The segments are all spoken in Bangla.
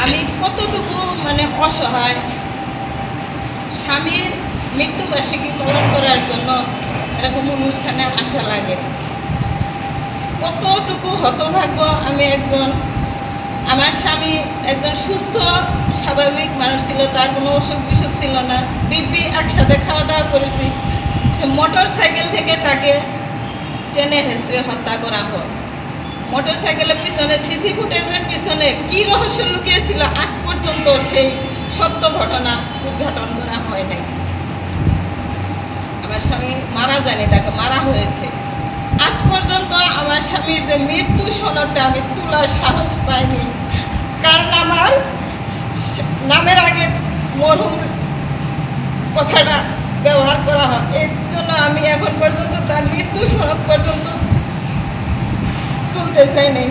আমি কতটুকু মানে অসহায়, স্বামীর মৃত্যুবার্ষিকী পালন করার জন্য এরকম অনুষ্ঠানে আসা লাগে, কতটুকু হতভাগ্য আমি একজন। আমার স্বামী একজন সুস্থ স্বাভাবিক মানুষ ছিল, তার কোনো অসুখ বিসুখ ছিল না, দিব্যি একসাথে খাওয়া দাওয়া করেছি। সে মোটর সাইকেল থেকে তাকে টেনে হেঁচড়ে হত্যা করা হয়। মোটর সাইকেলের পিছনে সিসি ফুটেজের পিছনে কী রহস্য লুকিয়েছিল আজ পর্যন্ত সেই সত্য ঘটনা উদ্ঘাটন করা হয় নাই। আমার স্বামী মারা যায়নি, তাকে মারা হয়েছে। আজ পর্যন্ত আমার স্বামীর যে মৃত্যু সনদটা আমি তোলার সাহস পাইনি, কারণ আমার নামের আগে মরহুম কথাটা ব্যবহার করা হয়। এর জন্য আমি এখন পর্যন্ত তার মৃত্যু সনদ পর্যন্ত তুলতে চাইনি।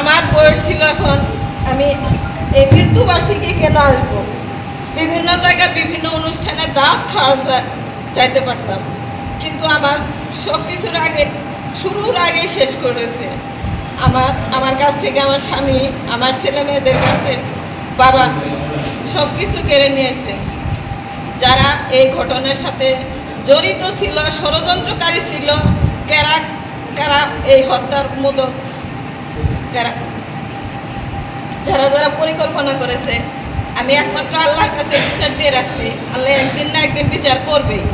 আমার বয়স ছিল এখন, আমি এই মৃত্যুবার্ষিকী কেন আসবো? বিভিন্ন জায়গায় বিভিন্ন অনুষ্ঠানে দাওয়াত খাওয়ার যাইতে পারতাম, কিন্তু আমার সব কিছুর আগে শুরুর আগে শেষ করেছে আমার কাছ থেকে আমার স্বামী, আমার ছেলে মেয়েদের কাছে বাবা সব কিছু কেড়ে নিয়েছে। যারা এই ঘটনার সাথে জড়িত ছিল, ষড়যন্ত্রকারী ছিল, কারা এই হত্যার মোদক, যারা যারা পরিকল্পনা করেছে, আমি একমাত্র আল্লাহর কাছে বিচার দিয়ে রাখছি। আল্লাহ একদিন না একদিন বিচার করবেই।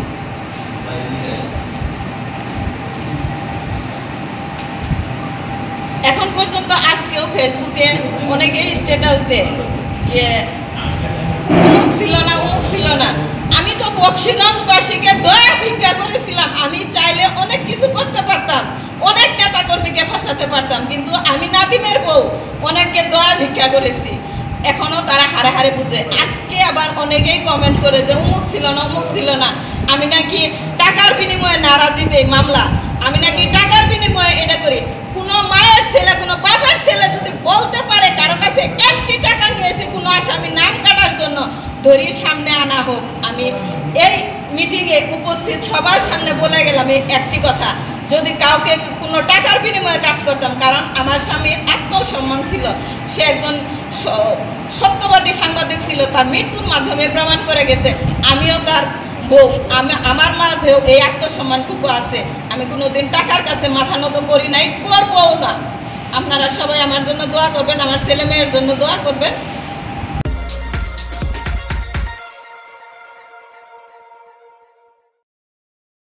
এখন পর্যন্ত আজকেও ফেসবুকে অনেকেই স্ট্যাটাস দেয় যে অমুক ছিল না, অমুক ছিল না। আমি তো বক্সিগঞ্জবাসীকে দয়া ভিক্ষা করেছিলাম। আমি চাইলে অনেক কিছু করতে পারতাম, অনেক নেতাকর্মীকে ফাঁসাতে পারতাম, কিন্তু আমি নাদিমের বউ অনেককে দয়া ভিক্ষা করেছি। এখনও তারা হারে হারে বুঝে। আজকে আবার অনেকেই কমেন্ট করে যে অমুক ছিল না, অমুক ছিল না। আমি নাকি টাকার বিনিময়ে নারাজি দেই মামলা, আমি নাকি টাকার বিনিময়ে এটা করি। কোনো মায়ের ছেলে, কোনো বাবার ছেলে যদি বলতে পারে কারো কাছে একটি টাকা নিয়েছে কোনো আসামি নাম কাটার জন্য, ধরির সামনে আনা হোক। আমি এই মিটিংয়ে উপস্থিত সবার সামনে বলে গেলাম এই একটি কথা, যদি কাউকে কোনো টাকার বিনিময়ে কাজ করতাম, কারণ আমার স্বামীর আত্মসম্মান ছিল, সে একজন সত্যবাদী সাংবাদিক ছিল, তার মৃত্যুর মাধ্যমে প্রমাণ করে গেছে। আমিও তার বউ, আমার মাঝেও এই আত্মসম্মানটুকু আছে। আমি কোনোদিন টাকার কাছে মাথা নত করি নাই, করবও না। আপনারা সবাই আমার জন্য দোয়া করবেন, আমার ছেলে মেয়ের জন্য দোয়া করবেন।